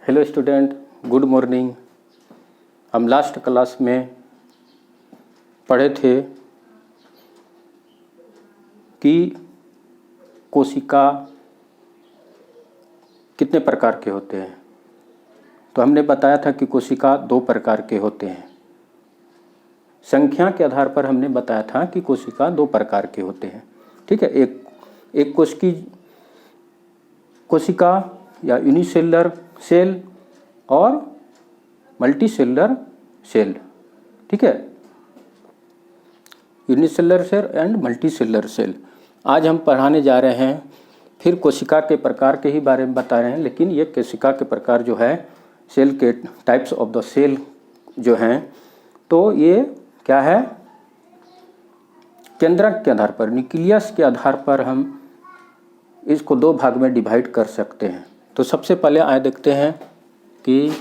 Hello student, good morning. हम last class में पढ़े थे कि कोशिका कितने प्रकार के होते हैं। तो हमने बताया था कि कोशिका 2 प्रकार के होते हैं। संख्या के आधार पर हमने बताया था कि कोशिका 2 प्रकार के होते हैं। ठीक है, एक कोशिका या यूनिसेलुलर सेल और मल्टीसेलुलर सेल। ठीक है, unicellular cell and multicellular cell. आज हम पढ़ाने जा रहे हैं, फिर कोशिका के प्रकार के ही बारे में बता रहे हैं, लेकिन ये कोशिका के प्रकार जो है, सेल के टाइप्स ऑफ द सेल जो हैं, तो ये क्या है, केंद्रक के आधार पर, न्यूक्लियस के आधार पर हम इसको 2 भाग में डिवाइड कर सकते हैं। तो सबसे पहले आए देखते हैं कि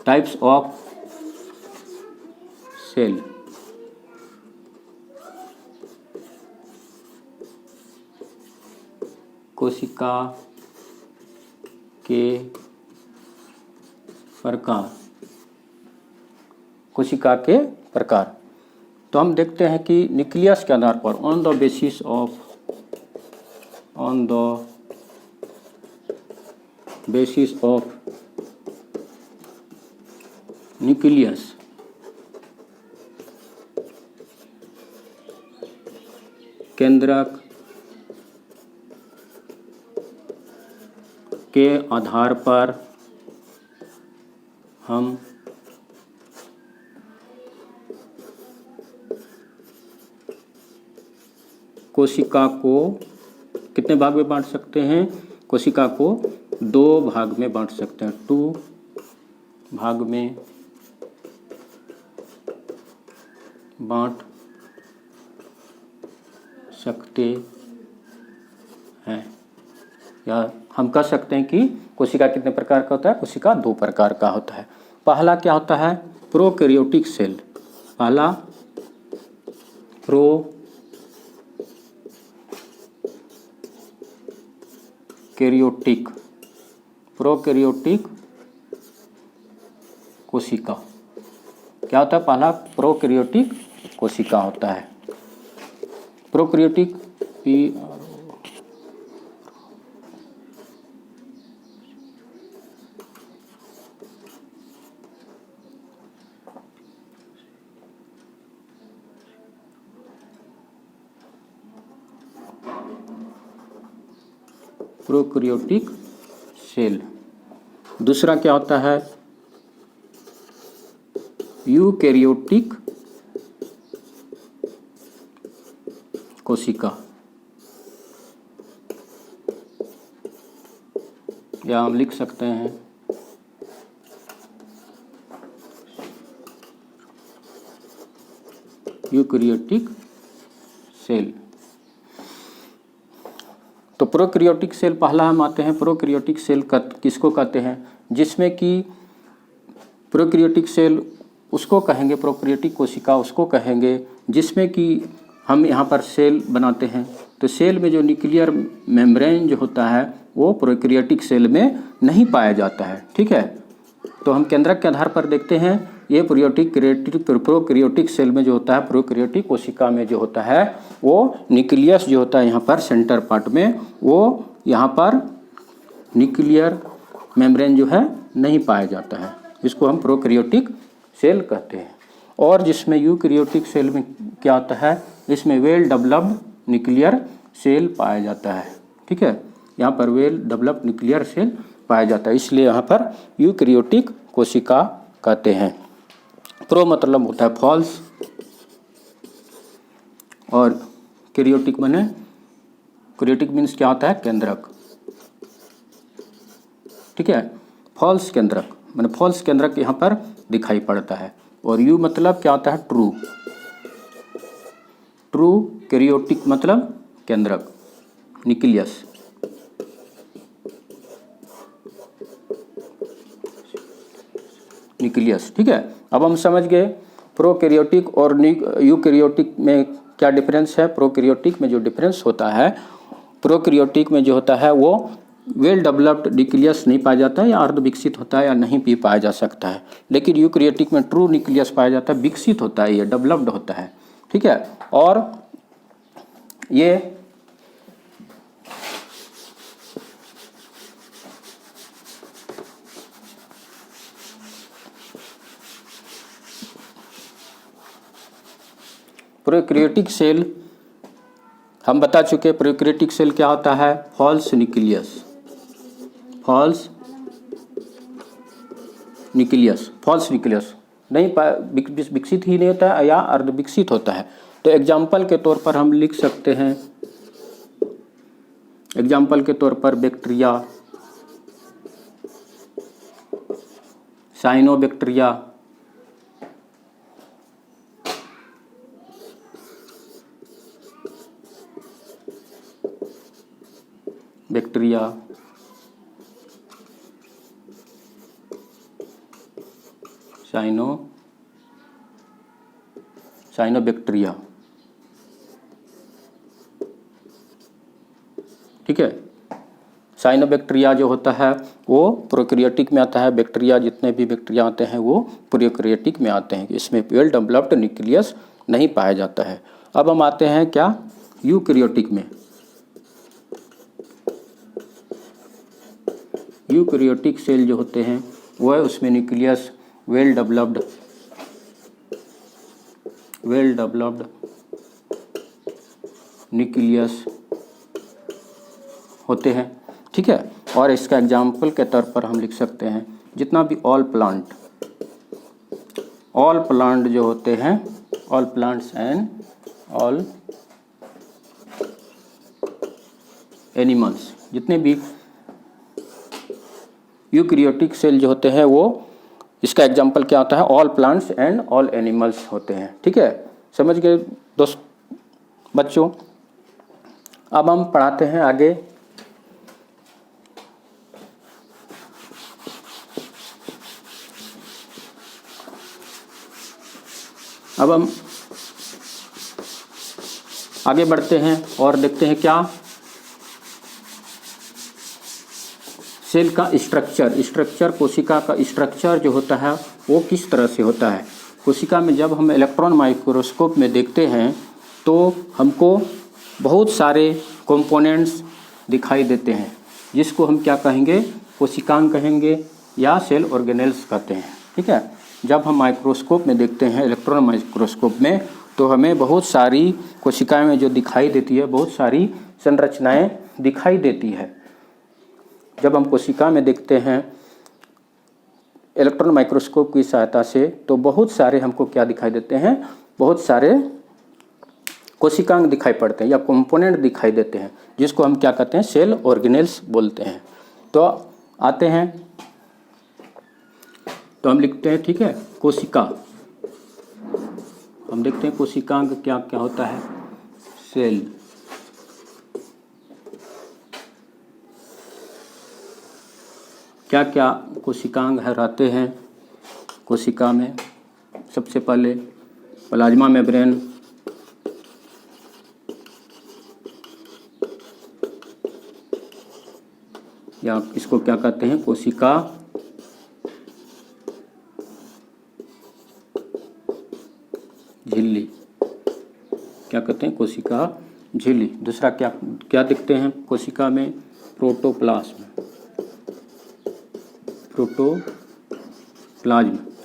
टाइप्स ऑफ सेल। कोशिका के प्रकार। कोशिका के प्रकार तो हम देखते हैं कि न्यूक्लियस के आधार पर, on the basis of nucleus, केंद्रक के आधार पर हम कोशिका को कितने भाग में बांट सकते हैं? कोशिका को 2 भाग में बांट सकते हैं, 2 भाग में बांट सकते हैं। या हम कह सकते हैं कि कोशिका कितने प्रकार का होता है? कोशिका 2 प्रकार का होता है। पहला क्या होता है? Prokaryotic cell. पहला प्रोकैरियोटिक कोशिका। क्या होता है? पहला प्रोकैरियोटिक कोशिका होता है। Prokaryotic prokaryotic cell. दूसरा क्या होता है? यूकैरियोटिक कोशिका, या हम लिख सकते हैं यूकैरियोटिक सेल। तो प्रोकैरियोटिक सेल पहला हम आते हैं। प्रोकैरियोटिक सेल किसको कहते हैं? जिसमें कि प्रोकैरियोटिक सेल उसको कहेंगे, प्रोकैरियोटिक कोशिका उसको कहेंगे जिसमें कि हम यहाँ पर सेल बनाते हैं। तो सेल में जो न्यूक्लियर मेम्ब्रेन जो होता है वो प्रोकैरियोटिक सेल में नहीं पाया जाता है। ठीक है, तो हम केंद्रक के आधार पर देखते हैं, ये प्रोकैरियोटिक सेल में जो होता है, प्रोकैरियोटिक कोशिका में जो होता है, वो न्यूक्लियस जो होता है यहाँ पर सेंटर पार्ट में, वो यहाँ पर न्यूक्लियर मेम्ब्रेन जो है नहीं पाया जाता है। इसको हम प्रोकैरियोटिक सेल कहते हैं। और जिसमें यूकैरियोटिक सेल में क्या होता है, इसमें वेल डेवलप्ड न्यूक्लियर सेल पाया जाता है। ठीक है, यहाँ पर वेल डेवलप्ड न्यूक्लियर सेल पाया जाता है, इसलिए यहाँ पर यूकैरियोटिक कोशिका कहते हैं। प्रो मतलब होता है फॉल्स, और कैरियोटिक माने, कैरियोटिक मीन्स क्या होता है? केंद्रक। ठीक है, फॉल्स केंद्रक माने फॉल्स केंद्रक यहाँ पर दिखाई पड़ता है। और यू मतलब क्या होता है? ट्रू। कैरियोटिक मतलब केंद्रक, न्यूक्लियस। ठीक है, अब हम समझ गए प्रोकैरियोटिक और यूकैरियोटिक में क्या डिफरेंस है। प्रोकैरियोटिक में जो डिफरेंस होता है प्रोकैरियोटिक में जो होता है वो वेल डेवलप्ड न्यूक्लियस नहीं पाया जाता है, या अर्ध विकसित होता है, या नहीं भी पाया जा सकता है। लेकिन यूकैरियोटिक में ट्रू न्यूक्लियस पाया जाता है, विकसित होता है, ये डेवलप्ड होता है। ठीक है। और ये प्रोकैरियोटिक सेल हम बता चुके। प्रोकैरियोटिक सेल क्या होता है? फॉल्स न्यूक्लियस, फॉल्स न्यूक्लियस नहीं विकसित ही नहीं होता है, या अर्ध विकसित होता है। तो एग्जाम्पल के तौर पर हम लिख सकते हैं, एग्जाम्पल के तौर पर बैक्टीरिया, साइनोबैक्टीरिया, साइनोबैक्टीरिया। ठीक है। साइनोबैक्टीरिया जो होता है वो प्रोकैरियोटिक में आता है। बैक्टीरिया, जितने भी बैक्टीरिया आते हैं वो प्रोकैरियोटिक में आते हैं। इसमें वेल डेवलप्ड न्यूक्लियस नहीं पाया जाता है। अब हम आते हैं क्या? यूकैरियोटिक में। यूकैरियोटिक सेल जो होते हैं वह उसमें न्यूक्लियस वेल डेवलप्ड न्यूक्लियस होते हैं। ठीक है। और इसका एग्जाम्पल के तौर पर हम लिख सकते हैं जितना भी ऑल प्लांट जो होते हैं, all plants and all animals, जितने भी यूकैरियोटिक सेल जो होते हैं वो, इसका एग्जाम्पल क्या होता है? All plants and all animals होते हैं। ठीक है। समझ गए बच्चों? अब हम पढ़ाते हैं आगे। अब हम आगे बढ़ते हैं और देखते हैं क्या सेल का स्ट्रक्चर, कोशिका का स्ट्रक्चर जो होता है वो किस तरह से होता है। कोशिका में जब हम इलेक्ट्रॉन माइक्रोस्कोप में देखते हैं तो हमको बहुत सारे कंपोनेंट्स दिखाई देते हैं, जिसको हम क्या कहेंगे? कोशिकांग कहेंगे या सेल ऑर्गेनेल्स कहते हैं। ठीक है। जब हम माइक्रोस्कोप में देखते हैं, इलेक्ट्रॉन माइक्रोस्कोप में, तो हमें बहुत सारी कोशिकाएं में जो दिखाई देती है, बहुत सारी संरचनाएं दिखाई देती है। जब हम कोशिका में देखते हैं इलेक्ट्रॉन माइक्रोस्कोप की सहायता से, तो बहुत सारे हमको क्या दिखाई देते हैं? बहुत सारे कोशिकांग दिखाई पड़ते हैं या कंपोनेंट दिखाई देते हैं, जिसको हम क्या कहते हैं? सेल ऑर्गेनेल्स बोलते हैं। तो आते हैं, तो हम लिखते हैं, ठीक है, कोशिका। हम देखते हैं कोशिकांग क्या क्या होता है। सेल, क्या क्या कोशिकांग रहते हैं कोशिका में? सबसे पहले प्लाज्मा मेम्ब्रेन, या इसको क्या कहते हैं? कोशिका झिल्ली। क्या कहते हैं? कोशिका झिल्ली। दूसरा क्या क्या दिखते हैं कोशिका में? प्रोटोप्लाज्म,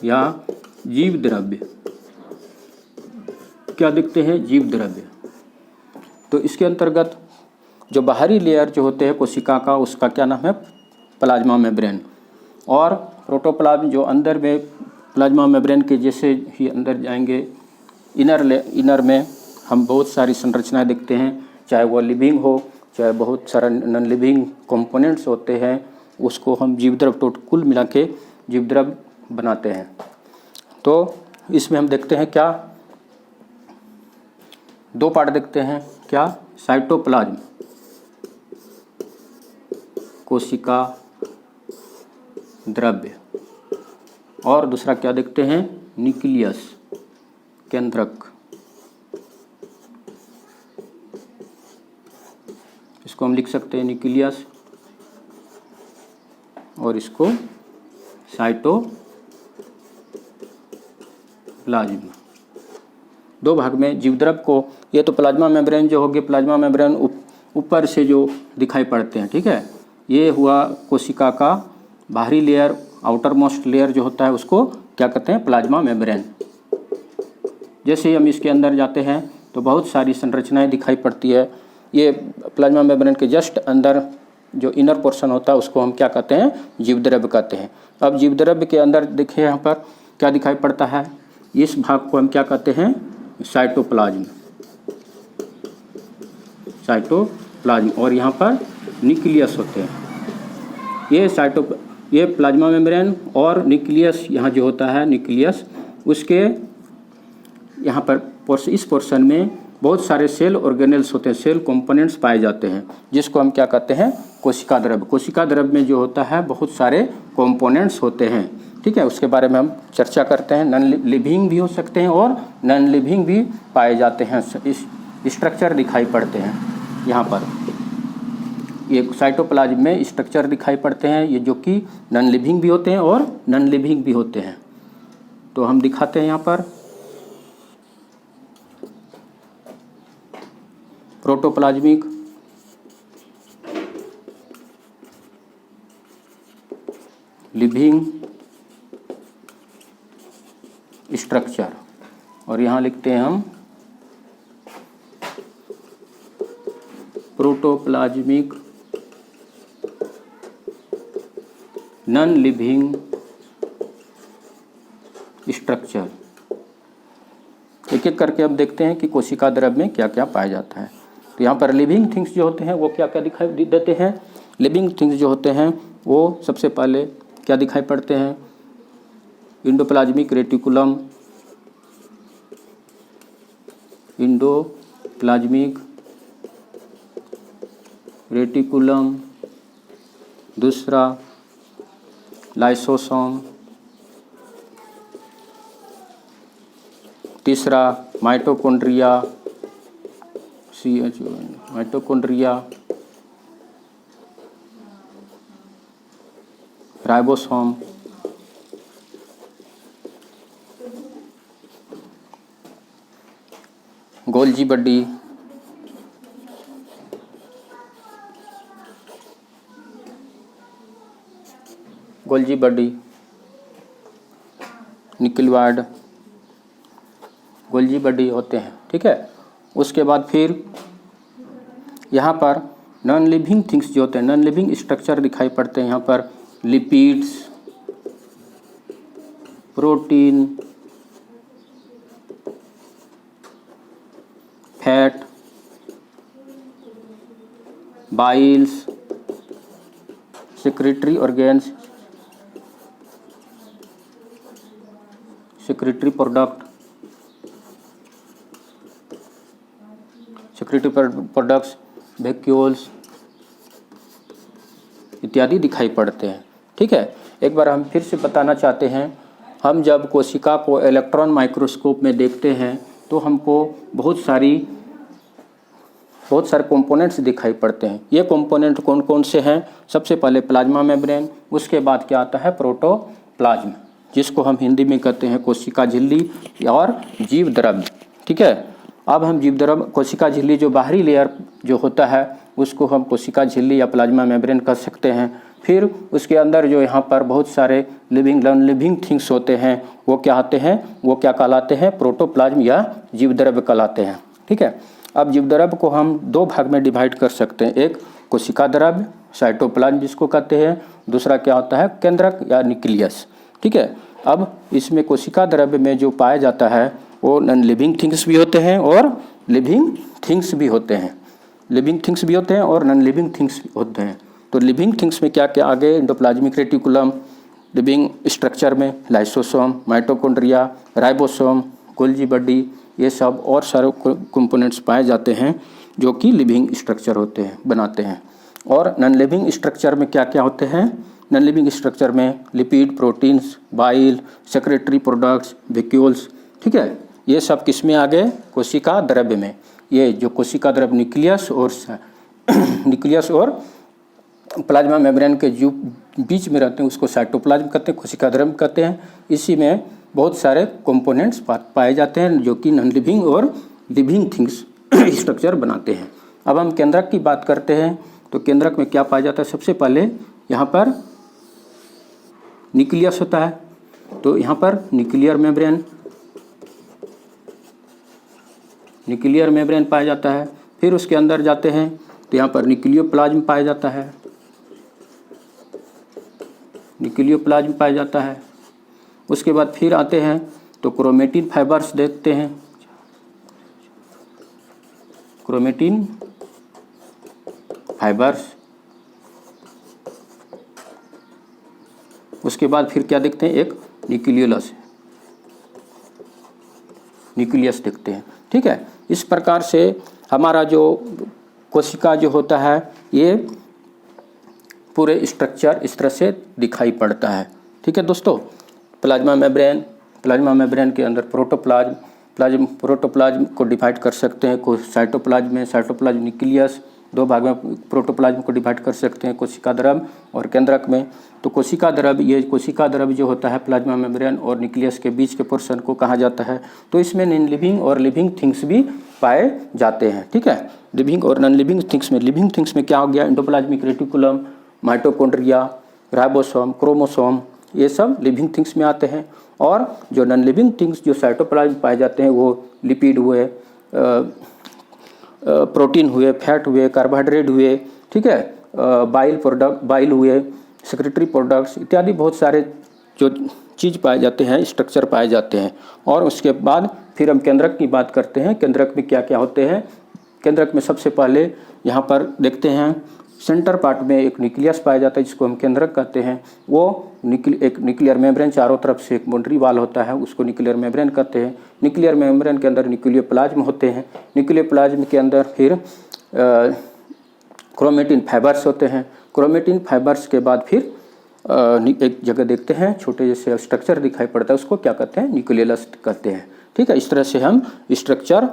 या जीव द्रव्य। क्या दिखते हैं? जीव द्रव्य। तो इसके अंतर्गत जो बाहरी लेयर जो होते हैं कोशिका का, उसका क्या नाम है? Plasma membrane. और प्रोटोप्लाज्म जो अंदर में प्लाज्मा मेम्ब्रेन के जैसे ही अंदर जाएंगे, इनर में हम बहुत सारी संरचनाएं देखते हैं, चाहे वो लिविंग हो, चाहे बहुत सारा नॉन लिविंग कंपोनेंट्स होते हैं, उसको हम जीवद्रव्य कुल मिला के जीवद्रव्य बनाते हैं। तो इसमें हम देखते हैं क्या? दो पार्ट देखते हैं। क्या? साइटोप्लाज्म, कोशिका द्रव्य, और दूसरा क्या देखते हैं? न्यूक्लियस, केंद्रक। इसको हम लिख सकते हैं न्यूक्लियस और इसको साइटोप्लाज्म। दो भाग में जीवद्रव को, ये तो प्लाज्मा मेम्ब्रेन जो होगी, प्लाज्मा मेम्ब्रेन ऊपर से जो दिखाई पड़ते हैं, ठीक है। ये हुआ कोशिका का बाहरी लेयर, आउटर मोस्ट लेयर जो होता है उसको क्या कहते हैं, प्लाज्मा मेम्ब्रेन। जैसे ही हम इसके अंदर जाते हैं तो बहुत सारी संरचनाएं दिखाई पड़ती है। ये प्लाज्मा मेम्ब्रेन के जस्ट अंदर जो इनर पोर्शन होता है उसको हम क्या कहते हैं, जीवद्रव कहते हैं। अब जीवद्रव के अंदर देखिए यहाँ पर क्या दिखाई पड़ता है, इस भाग को हम क्या कहते हैं, साइटोप्लाज्म। साइटोप्लाज्म और यहाँ पर न्यूक्लियस होते हैं। ये प्लाज्मा मेम्ब्रेन और न्यूक्लियस यहाँ जो होता है न्यूक्लियस, उसके यहाँ पर इस पोर्शन में बहुत सारे सेल ऑर्गेनेल्स होते हैं, सेल कंपोनेंट्स पाए जाते हैं, जिसको हम क्या कहते हैं, कोशिका द्रव्य। कोशिका द्रव्य में जो होता है बहुत सारे कंपोनेंट्स होते हैं, ठीक है। उसके बारे में हम चर्चा करते हैं। नॉन लिविंग भी हो सकते हैं और नॉन लिविंग भी पाए जाते हैं। इस स्ट्रक्चर दिखाई पड़ते हैं यहाँ पर, ये साइटोप्लाज्म में स्ट्रक्चर दिखाई पड़ते हैं, ये जो कि नॉन लिविंग भी होते हैं और नॉन लिविंग भी होते हैं। तो हम दिखाते हैं यहाँ पर प्रोटोप्लाज्मिक, लिविंग स्ट्रक्चर, और यहाँ लिखते हैं हम प्रोटोप्लाज्मिक नॉन लिविंग स्ट्रक्चर। एक एक करके अब देखते हैं कि कोशिका द्रव्य में क्या क्या पाया जाता है। तो यहाँ पर लिविंग थिंग्स जो होते हैं वो क्या क्या दिखाई देते हैं। लिविंग थिंग्स जो होते हैं वो सबसे पहले क्या दिखाई पड़ते हैं, इंडोप्लाज्मिक रेटिकुलम, इंडोप्लाज्मिक रेटिकुलम, दूसरा लाइसोसोम, तीसरा mitochondria, mitochondria, ribosome, Golgi body, Golgi body, निकलवाड, गोल्जी बॉडी होते हैं, ठीक है। उसके बाद फिर यहाँ पर नॉन लिविंग थिंग्स जो होते हैं, नॉन लिविंग स्ट्रक्चर दिखाई पड़ते हैं। यहाँ पर lipids, protein, fat, Biles, secretary organs, secretary product, secretary products, vacuoles इत्यादि दिखाई पड़ते हैं, ठीक है। एक बार हम फिर से बताना चाहते हैं, हम जब कोशिका को इलेक्ट्रॉन माइक्रोस्कोप में देखते हैं तो हमको बहुत सारे कंपोनेंट्स दिखाई पड़ते हैं। ये कंपोनेंट कौन कौन से हैं, सबसे पहले प्लाज्मा मेम्ब्रेन, उसके बाद क्या आता है, प्रोटोप्लाज्म, जिसको हम हिंदी में कहते हैं कोशिका झिल्ली और जीव द्रव्य, ठीक है। अब हम जीव द्रव्य, कोशिका झिल्ली जो बाहरी लेयर जो होता है उसको हम कोशिका झिल्ली या प्लाज्मा मेम्ब्रेन कह सकते हैं। फिर उसके अंदर जो यहाँ पर बहुत सारे लिविंग नॉन लिविंग थिंग्स होते हैं वो क्या आते हैं, वो क्या कहलाते हैं, प्रोटोप्लाज्म या जीव द्रव्य कहलाते हैं, ठीक है। अब जीव द्रव्य को हम दो भाग में डिवाइड कर सकते हैं, एक कोशिका द्रव्य साइटोप्लाज्म जिसको कहते हैं, दूसरा क्या होता है, केंद्रक या न्यूक्लियस, ठीक है। अब इसमें कोशिका द्रव्य में जो पाया जाता है वो नॉन लिविंग थिंग्स भी होते हैं और लिविंग थिंग्स भी होते हैं, लिविंग थिंग्स भी होते हैं और नॉन लिविंग थिंग्स भी होते हैं। तो लिविंग थिंग्स में क्या क्या आगे, इंडोप्लाज्मिक रेटिकुलम, लिविंग स्ट्रक्चर में lysosome, mitochondria, ribosome, Golgi body, ये सब और सारे कंपोनेंट्स पाए जाते हैं जो कि लिविंग स्ट्रक्चर होते हैं, बनाते हैं। और नॉन लिविंग स्ट्रक्चर में क्या क्या होते हैं, नॉन लिविंग स्ट्रक्चर में lipid, proteins, bile, secretary products, vacuoles, ठीक है। ये सब किस में आ गए, कोशिका द्रव्य में। ये जो कोशिका द्रव्य न्यूक्लियस और न्यूक्लियस और प्लाज्मा मेम्ब्रेन के जो बीच में रहते हैं उसको साइटोप्लाज्म कहते हैं, कोशिका द्रव्य कहते हैं। इसी में बहुत सारे कंपोनेंट्स पाए जाते हैं जो कि नॉन लिविंग और लिविंग थिंग्स स्ट्रक्चर बनाते हैं। अब हम केंद्रक की बात करते हैं तो केंद्रक में क्या पाया जाता है? सबसे पहले यहाँ पर न्यूक्लियस होता है, तो यहाँ पर न्यूक्लियर मेम्ब्रेन पाया जाता है। फिर उसके अंदर जाते हैं तो यहाँ पर न्यूक्लियोप्लाज्म पाया जाता है, उसके बाद फिर आते हैं तो क्रोमेटिन फाइबर्स देखते हैं, क्रोमेटिन फाइबर्स। उसके बाद फिर क्या देखते हैं? एक न्यूक्लियस देखते हैं। ठीक है, इस प्रकार से हमारा जो कोशिका जो होता है ये पूरे स्ट्रक्चर इस तरह से दिखाई पड़ता है। ठीक है दोस्तों, प्लाज्मा मेम्ब्रेन के अंदर प्रोटोप्लाज्म को डिवाइड कर सकते हैं। साइटोप्लाज्म न्यूक्लियस, दो भाग में प्रोटोप्लाज्म को डिवाइड कर सकते हैं, कोशिका द्रव्य और केंद्रक में। तो कोशिका द्रव्य जो होता है प्लाज्मा मेम्ब्रेन और न्यूक्लियस के बीच के पोर्शन को कहा जाता है। तो इसमें नॉन लिविंग और लिविंग थिंग्स भी पाए जाते हैं। ठीक है, लिविंग और नॉन लिविंग थिंग्स में क्या हो गया? Endoplasmic reticulum, mitochondria, ribosome, chromosome, ये सब लिविंग थिंग्स में आते हैं। और जो नॉन लिविंग थिंग्स जो साइटोप्लाज्म पाए जाते हैं वो लिपिड हुए, प्रोटीन हुए, फैट हुए, कार्बोहाइड्रेट हुए, ठीक है, बाइल हुए, सेक्रेटरी प्रोडक्ट्स इत्यादि बहुत सारे जो चीज़ पाए जाते हैं, स्ट्रक्चर पाए जाते हैं। और उसके बाद फिर हम केंद्रक की बात करते हैं। केंद्रक में क्या क्या होते हैं? केंद्रक में सबसे पहले यहाँ पर देखते हैं सेंटर पार्ट में एक न्यूक्लियस पाया जाता है जिसको हम केंद्रक कहते हैं। वो एक न्यूक्लियर मेम्ब्रेन, चारों तरफ से एक बाउंड्री वाल होता है, उसको न्यूक्लियर मेम्ब्रेन कहते हैं। न्यूक्लियर मेम्ब्रेन के अंदर न्यूक्लियोप्लाज्म होते हैं। न्यूक्लियोप्लाज्म के अंदर फिर क्रोमेटिन फाइबर्स होते हैं। क्रोमेटिन फाइबर्स के बाद फिर एक जगह देखते हैं छोटे जैसे स्ट्रक्चर दिखाई पड़ता है, उसको क्या कहते हैं? न्यूक्लियस कहते हैं। ठीक है, इस तरह से हम स्ट्रक्चर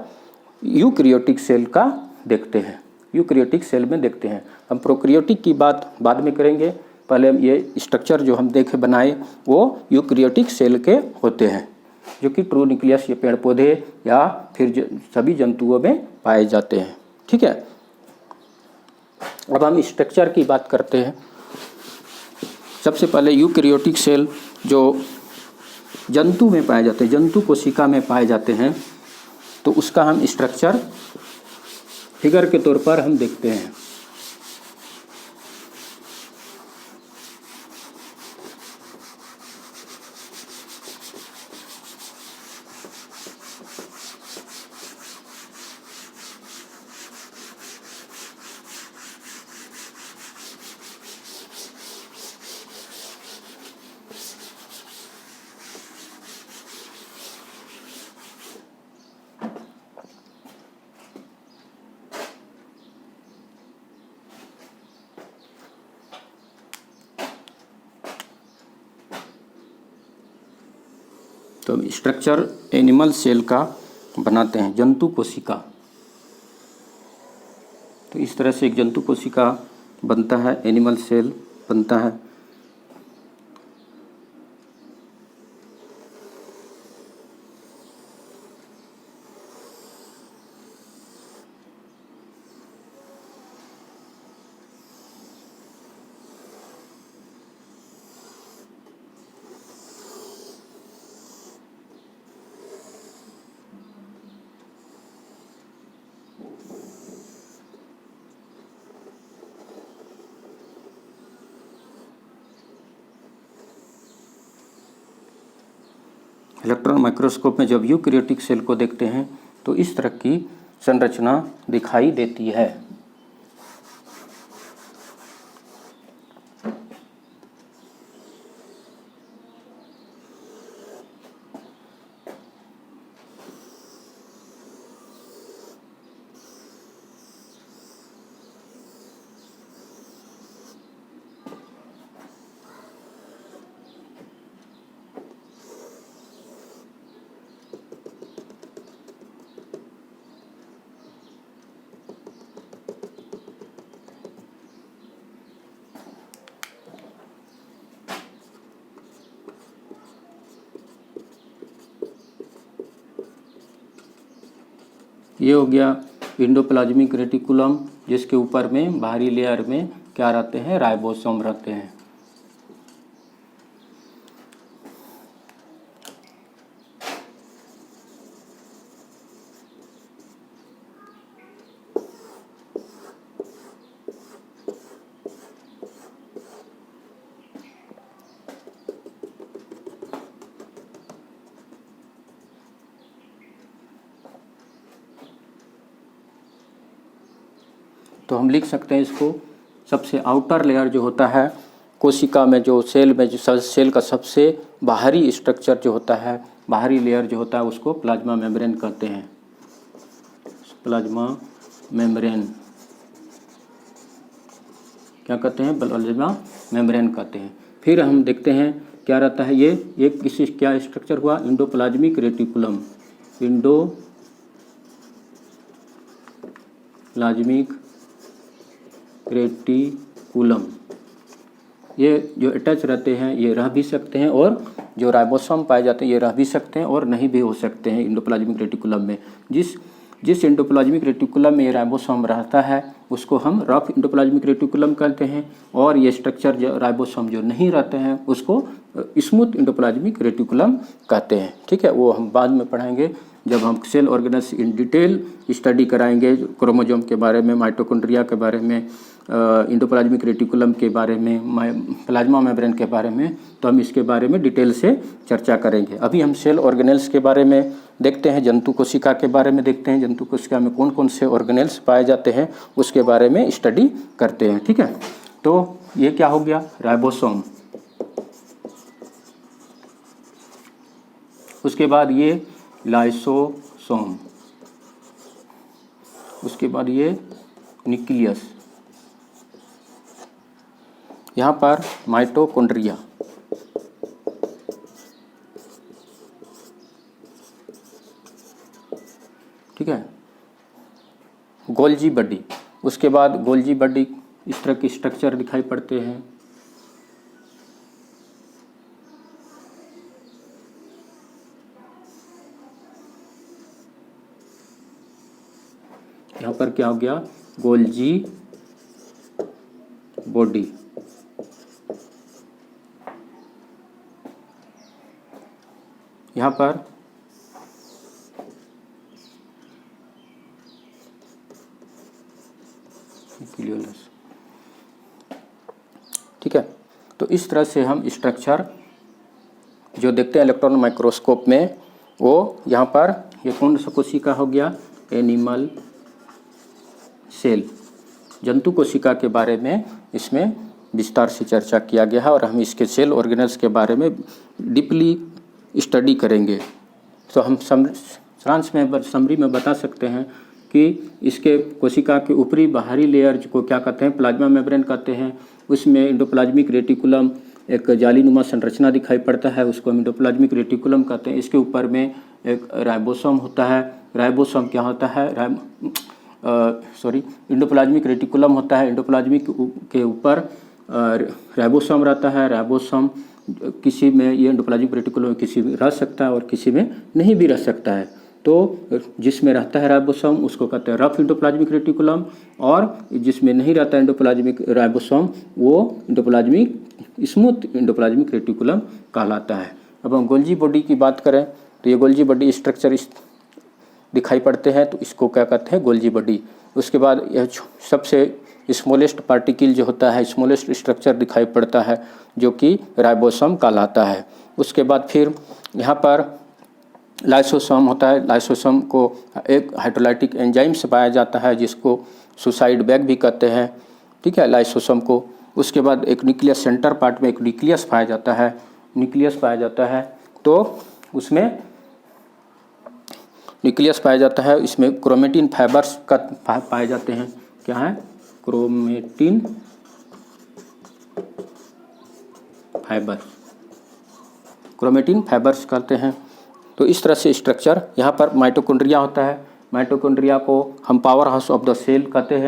यूकैरियोटिक सेल का देखते हैं, यूकैरियोटिक सेल में देखते हैं। हम प्रोकैरियोटिक की बात बाद में करेंगे, पहले ये स्ट्रक्चर जो हम देखे बनाए वो यूकैरियोटिक सेल के होते हैं, जो कि ट्रू न्यूक्लियस ये पेड़ पौधे या फिर सभी जंतुओं में पाए जाते हैं। ठीक है, अब हम स्ट्रक्चर की बात करते हैं। सबसे पहले यूकैरियोटिक सेल जो जंतु में पाए जाते हैं, जंतु कोशिका में पाए जाते हैं, तो उसका हम स्ट्रक्चर फिगर के तौर पर हम देखते हैं। तो स्ट्रक्चर एनिमल सेल का बनाते हैं, जंतु कोशिका। तो इस तरह से एक जंतु कोशिका बनता है, एनिमल सेल बनता है। इलेक्ट्रॉन माइक्रोस्कोप में जब यूकैरियोटिक सेल को देखते हैं तो इस तरह की संरचना दिखाई देती है। ये हो गया एंडोप्लाज्मिक रेटिकुलम, जिसके ऊपर में बाहरी लेयर में क्या रहते हैं, राइबोसोम रहते हैं। तो हम लिख सकते हैं इसको, सबसे आउटर लेयर जो होता है कोशिका में, जो सेल में, जो सेल का सबसे बाहरी स्ट्रक्चर जो होता है, बाहरी लेयर जो होता है, उसको प्लाज्मा मेम्ब्रेन कहते हैं। प्लाज्मा मेम्ब्रेन क्या कहते हैं, प्लाज्मा मेम्ब्रेन कहते हैं। फिर हम देखते हैं क्या रहता है, ये किसी क्या स्ट्रक्चर हुआ, एंडोप्लाज्मिक रेटिकुलम। एंडोप्लाज्मिक रेटिकुलम, ये जो अटैच रहते हैं ये रह भी सकते हैं, और जो राइबोसोम पाए जाते हैं ये रह भी सकते हैं और नहीं भी हो सकते हैं एंडोप्लाज्मिक रेटिकुलम में। जिस एंडोप्लाज्मिक रेटिकुलम में ये राइबोसोम रहता है उसको हम रफ एंडोप्लाज्मिक रेटिकुलम कहते हैं, और ये स्ट्रक्चर जो राइबोसोम जो नहीं रहते हैं उसको स्मूथ एंडोप्लाज्मिक रेटिकुलम कहते हैं। ठीक है, वो हम बाद में पढ़ाएंगे जब हम cell organelles in detail study कराएंगे, क्रोमोसोम के बारे में, माइटोकॉन्ड्रिया के बारे में, एंडोप्लाज्मिक रेटिकुलम के बारे में, प्लाज्मा मेम्ब्रेन के बारे में, तो हम इसके बारे में डिटेल से चर्चा करेंगे। अभी हम सेल ऑर्गेनेल्स के बारे में देखते हैं, जंतु कोशिका के बारे में देखते हैं, जंतु कोशिका में कौन कौन से ऑर्गेनेल्स पाए जाते हैं उसके बारे में स्टडी करते हैं। ठीक है, तो ये क्या हो गया, राइबोसोम। उसके बाद ये लाइसोसोम, उसके बाद ये न्यूक्लियस, यहाँ पर माइटोकॉन्ड्रिया, ठीक है, गोल्जी बॉडी। उसके बाद गोल्जी बॉडी इस तरह की स्ट्रक्चर दिखाई पड़ते हैं। यहाँ पर क्या हो गया, गोल्जी बॉडी। यहाँ पर न्यूक्लियस। ठीक है, तो इस तरह से हम स्ट्रक्चर जो देखते हैं इलेक्ट्रॉन माइक्रोस्कोप में, वो यहाँ पर ये कौन सा कोशिका हो गया, एनिमल सेल, जंतु कोशिका के बारे में इसमें विस्तार से चर्चा किया गया है, और हम इसके सेल ऑर्गेनेल्स के बारे में डीपली स्टडी करेंगे। तो हम सारांश में, समरी में बता सकते हैं कि इसके कोशिका के ऊपरी बाहरी लेयर को क्या कहते हैं, प्लाज्मा मेम्ब्रेन कहते हैं। उसमें एंडोप्लाज्मिक रेटिकुलम एक जालीनुमा संरचना दिखाई पड़ता है, उसको हम एंडोप्लाज्मिक रेटिकुलम कहते हैं। इसके ऊपर में एक राइबोसोम होता है। राइबोसोम क्या होता है, एंडोप्लाज्मिक रेटिकुलम होता है। एंडोप्लाज्मिक के ऊपर राइबोसोम रहता है। राइबोसोम किसी में, ये एंडोप्लाज्मिक रेटिकुलम में किसी में रह सकता है और किसी में नहीं भी रह सकता है। तो जिसमें रहता है राइबोसोम उसको कहते हैं रफ एंडोप्लाज्मिक रेटिकुलम, और जिसमें नहीं रहता एंडोप्लाज्मिक राइबोसोम वो एंडोप्लाज्मिक स्मूथ एंडोप्लाज्मिक रेटिकुलम कहलाता है। अब हम गोल्जी बॉडी की बात करें तो ये गोल्जी बॉडी स्ट्रक्चर इस दिखाई पड़ते हैं, तो इसको क्या कहते हैं, गोल्जी बॉडी। उसके बाद यह सबसे स्मॉलेस्ट पार्टिकल जो होता है, स्मॉलेस्ट स्ट्रक्चर दिखाई पड़ता है जो कि राइबोसोम कहलाता है। उसके बाद फिर यहाँ पर लाइसोसोम होता है। लाइसोसोम को एक हाइड्रोलाइटिक एंजाइम से पाया जाता है जिसको सुसाइड बैग भी कहते हैं। ठीक है, लाइसोसोम को। उसके बाद एक न्यूक्लियस, सेंटर पार्ट में एक न्यूक्लियस पाया जाता है। न्यूक्लियस पाया जाता है तो उसमें न्यूक्लियस पाया जाता है, इसमें क्रोमेटिन फाइबर्स का पाए जाते हैं। क्या है, क्रोमेटिन फाइबर, क्रोमेटिन फाइबर्स कहते हैं। तो इस तरह से स्ट्रक्चर। यहाँ पर माइटोकॉन्ड्रिया होता है। माइटोकॉन्ड्रिया को हम power house of the cell कहते हैं।